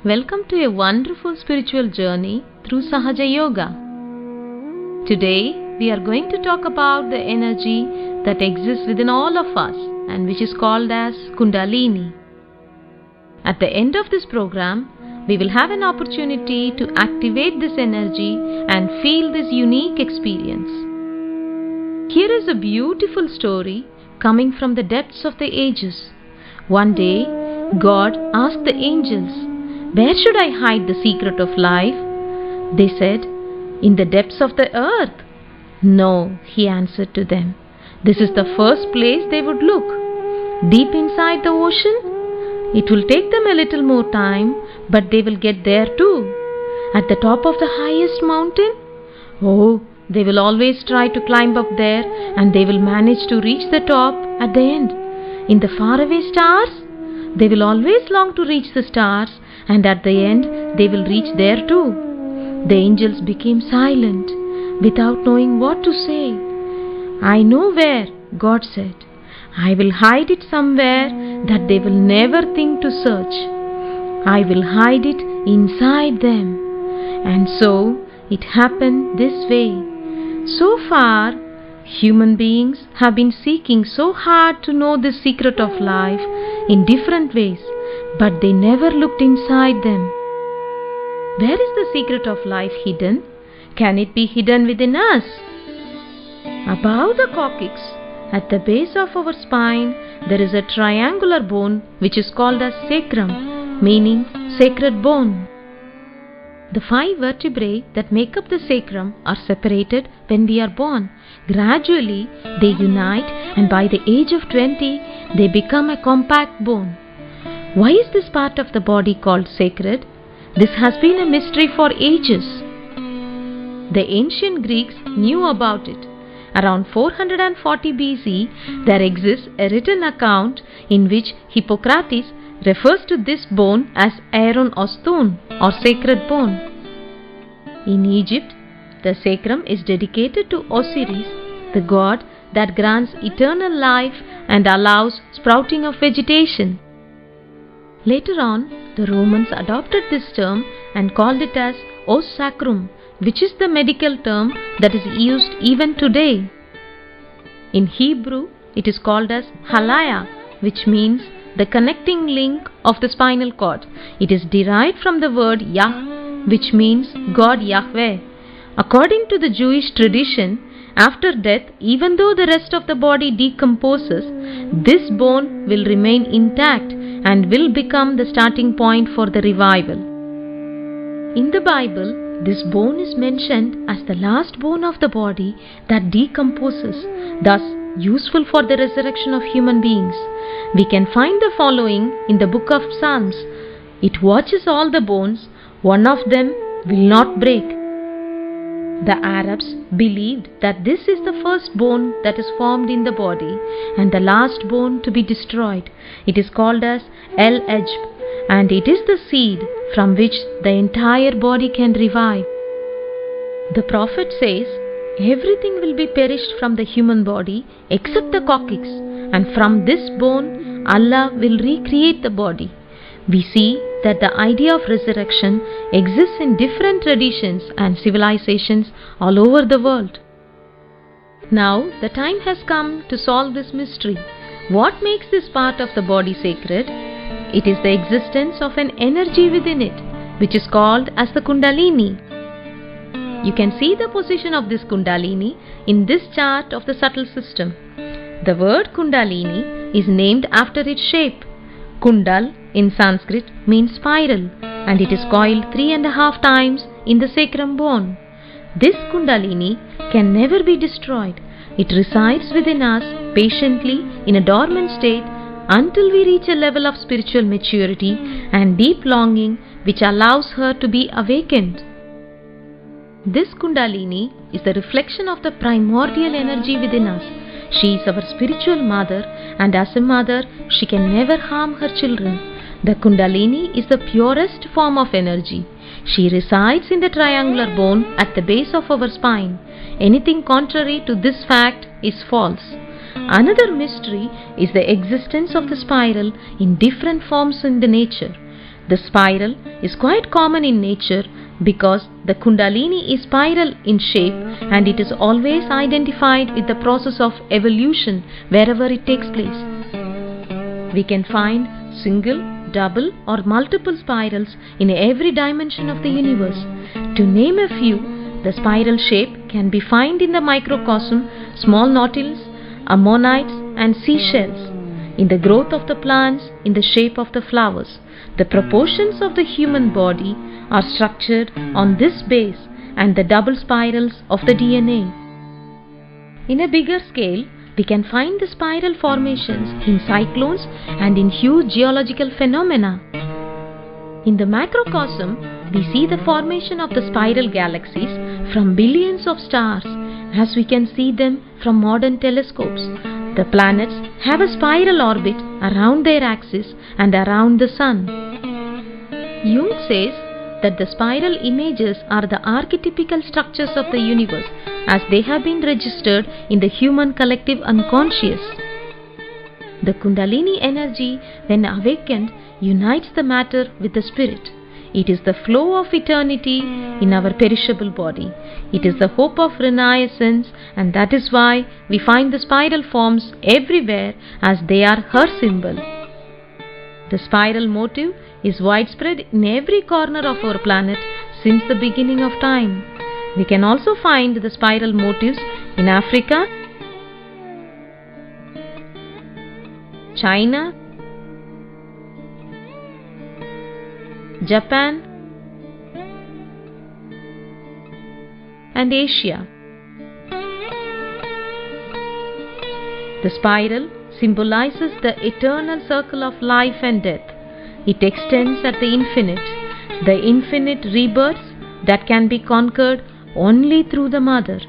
Welcome to a wonderful spiritual journey through Sahaja Yoga. Today we are going to talk about the energy that exists within all of us and which is called as Kundalini. At the end of this program, we will have an opportunity to activate this energy and feel this unique experience. Here is a beautiful story coming from the depths of the ages. One day, God asked the angels, "Where should I hide the secret of life?" They said, "In the depths of the earth." "No," he answered to them. "This is the first place they would look. Deep inside the ocean? It will take them a little more time, but they will get there too. At the top of the highest mountain? Oh, they will always try to climb up there and they will manage to reach the top at the end. In the faraway stars? They will always long to reach the stars, and at the end they will reach there too." The angels became silent, without knowing what to say. "I know where," God said. "I will hide it somewhere that they will never think to search. I will hide it inside them." And so it happened this way. So far, human beings have been seeking so hard to know the secret of life in different ways, but they never looked inside them. Where is the secret of life hidden? Can it be hidden within us? Above the coccyx, at the base of our spine, there is a triangular bone which is called as sacrum, meaning sacred bone. The 5 vertebrae that make up the sacrum are separated when we are born. Gradually, they unite, and by the age of 20, they become a compact bone. Why is this part of the body called sacred? This has been a mystery for ages. The ancient Greeks knew about it. Around 440 BC, there exists a written account in which Hippocrates refers to this bone as Aaron Osthon, or sacred bone. In Egypt, the sacrum is dedicated to Osiris, the god that grants eternal life and allows sprouting of vegetation. Later on, the Romans adopted this term and called it as os sacrum, which is the medical term that is used even today. In Hebrew, it is called as halaya, which means the connecting link of the spinal cord. It is derived from the word Yah, which means God Yahweh. According to the Jewish tradition, after death, even though the rest of the body decomposes, this bone will remain intact and will become the starting point for the revival. In the Bible, this bone is mentioned as the last bone of the body that decomposes, thus useful for the resurrection of human beings. We can find the following in the book of Psalms: "It watches all the bones, one of them will not break." The Arabs believed that this is the first bone that is formed in the body and the last bone to be destroyed. It is called as El-Ajb, and it is the seed from which the entire body can revive. The prophet says, "Everything will be perished from the human body except the coccyx, and from this bone Allah will recreate the body." We see that the idea of resurrection exists in different traditions and civilizations all over the world. Now the time has come to solve this mystery. What makes this part of the body sacred? It is the existence of an energy within it, which is called as the Kundalini. You can see the position of this Kundalini in this chart of the subtle system. The word Kundalini is named after its shape. Kundal in Sanskrit means spiral, and it is coiled 3.5 times in the sacrum bone. This Kundalini can never be destroyed. It resides within us patiently in a dormant state until we reach a level of spiritual maturity and deep longing which allows her to be awakened. This Kundalini is the reflection of the primordial energy within us. She is our spiritual mother, and as a mother, she can never harm her children. The Kundalini is the purest form of energy. She resides in the triangular bone at the base of our spine. Anything contrary to this fact is false. Another mystery is the existence of the spiral in different forms in the nature. The spiral is quite common in nature because the Kundalini is spiral in shape and it is always identified with the process of evolution wherever it takes place. We can find single, double or multiple spirals in every dimension of the universe. To name a few, the spiral shape can be found in the microcosm, small nautilus, ammonites and seashells, in the growth of the plants, in the shape of the flowers. The proportions of the human body are structured on this base and the double spirals of the DNA. In a bigger scale, we can find the spiral formations in cyclones and in huge geological phenomena. In the macrocosm, we see the formation of the spiral galaxies from billions of stars as we can see them from modern telescopes. The planets have a spiral orbit around their axis and around the Sun. Jung says that the spiral images are the archetypical structures of the universe as they have been registered in the human collective unconscious. The Kundalini energy, when awakened, unites the matter with the spirit. It is the flow of eternity in our perishable body. It is the hope of renaissance, and that is why we find the spiral forms everywhere as they are her symbol. The spiral motif is widespread in every corner of our planet since the beginning of time. We can also find the spiral motifs in Africa, China, Japan and Asia. The spiral symbolizes the eternal circle of life and death. It extends at the infinite rebirths that can be conquered only through the Mother.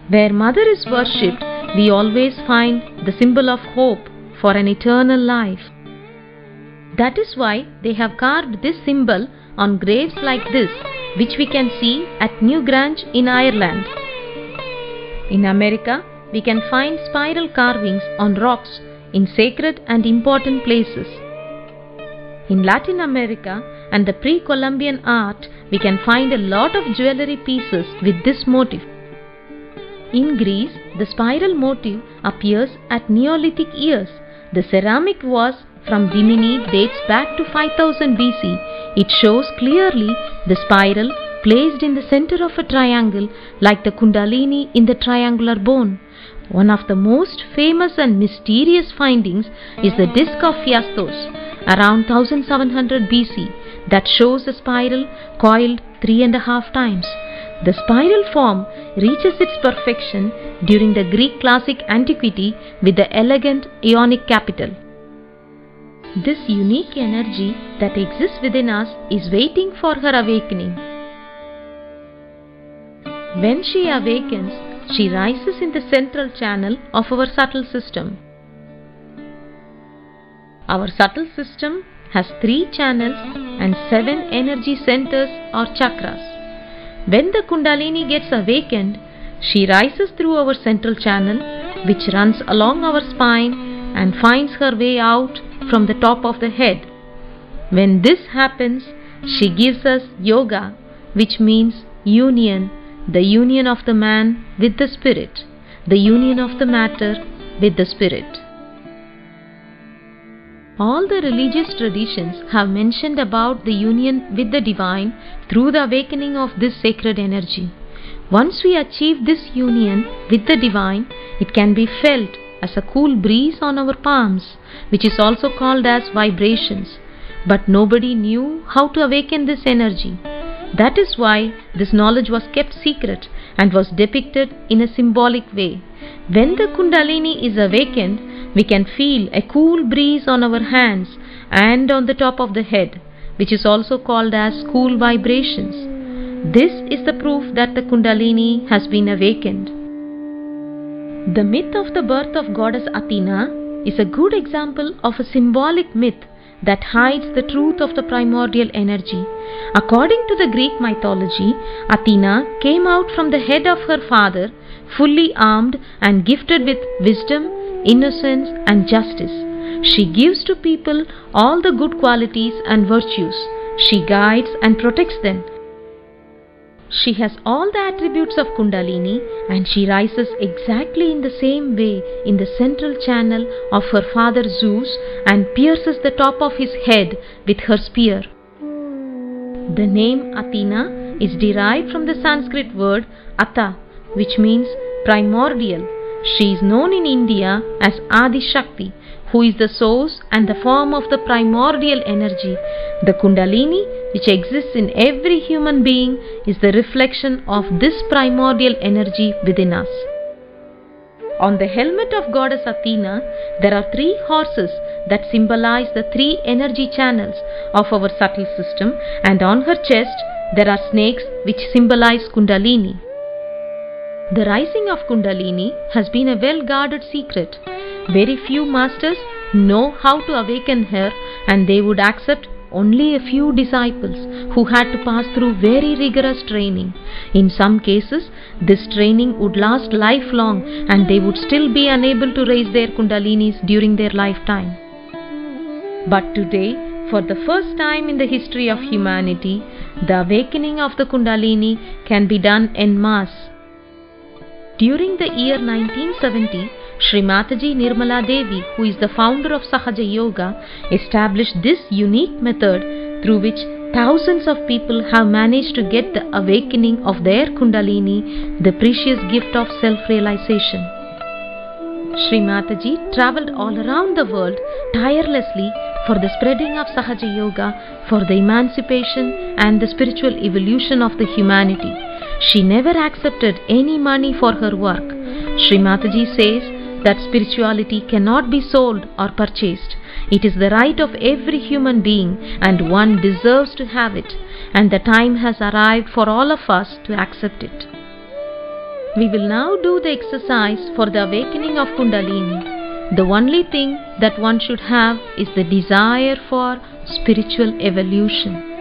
Where Mother is worshipped, we always find the symbol of hope for an eternal life. That is why they have carved this symbol on graves like this, which we can see at Newgrange in Ireland. In America, we can find spiral carvings on rocks in sacred and important places. In Latin America and the pre-Columbian art, we can find a lot of jewelry pieces with this motif. In Greece, the spiral motif appears at Neolithic years. The ceramic vase from Dimini dates back to 5000 BC. It shows clearly the spiral placed in the center of a triangle like the Kundalini in the triangular bone. One of the most famous and mysterious findings is the disc of Phastos around 1700 BC that shows the spiral coiled 3.5 times. The spiral form reaches its perfection during the Greek classic antiquity with the elegant Ionic capital. This unique energy that exists within us is waiting for her awakening. When she awakens, she rises in the central channel of our subtle system. Our subtle system has 3 channels and 7 energy centers or chakras. When the Kundalini gets awakened, she rises through our central channel, which runs along our spine and finds her way out from the top of the head. When this happens, she gives us yoga, which means union, the union of the man with the spirit, the union of the matter with the spirit. All the religious traditions have mentioned about the union with the divine through the awakening of this sacred energy. Once we achieve this union with the divine, it can be felt as a cool breeze on our palms, which is also called as vibrations. But nobody knew how to awaken this energy. That is why this knowledge was kept secret and was depicted in a symbolic way. When the Kundalini is awakened, we can feel a cool breeze on our hands and on the top of the head, which is also called as cool vibrations. This is the proof that the Kundalini has been awakened. The myth of the birth of goddess Athena is a good example of a symbolic myth that hides the truth of the primordial energy. According to the Greek mythology, Athena came out from the head of her father, fully armed and gifted with wisdom, innocence and justice. She gives to people all the good qualities and virtues. She guides and protects them. She has all the attributes of Kundalini, and she rises exactly in the same way in the central channel of her father Zeus and pierces the top of his head with her spear. The name Athena is derived from the Sanskrit word Atha, which means primordial. She is known in India as Adi Shakti, who is the source and the form of the primordial energy. The Kundalini, which exists in every human being, is the reflection of this primordial energy within us. On the helmet of goddess Athena, there are 3 horses that symbolize the 3 energy channels of our subtle system, and on her chest there are snakes which symbolize Kundalini. The rising of Kundalini has been a well-guarded secret. Very few masters know how to awaken her, and they would accept only a few disciples who had to pass through very rigorous training. In some cases, this training would last lifelong, and they would still be unable to raise their Kundalinis during their lifetime. But today, for the first time in the history of humanity, the awakening of the Kundalini can be done en masse. During the year 1970, Sri Mataji Nirmala Devi, who is the founder of Sahaja Yoga, established this unique method through which thousands of people have managed to get the awakening of their Kundalini, the precious gift of self-realization. Sri Mataji travelled all around the world tirelessly for the spreading of Sahaja Yoga, for the emancipation and the spiritual evolution of the humanity. She never accepted any money for her work. Sri Mataji says that spirituality cannot be sold or purchased. It is the right of every human being, and one deserves to have it, and the time has arrived for all of us to accept it. We will now do the exercise for the awakening of Kundalini. The only thing that one should have is the desire for spiritual evolution.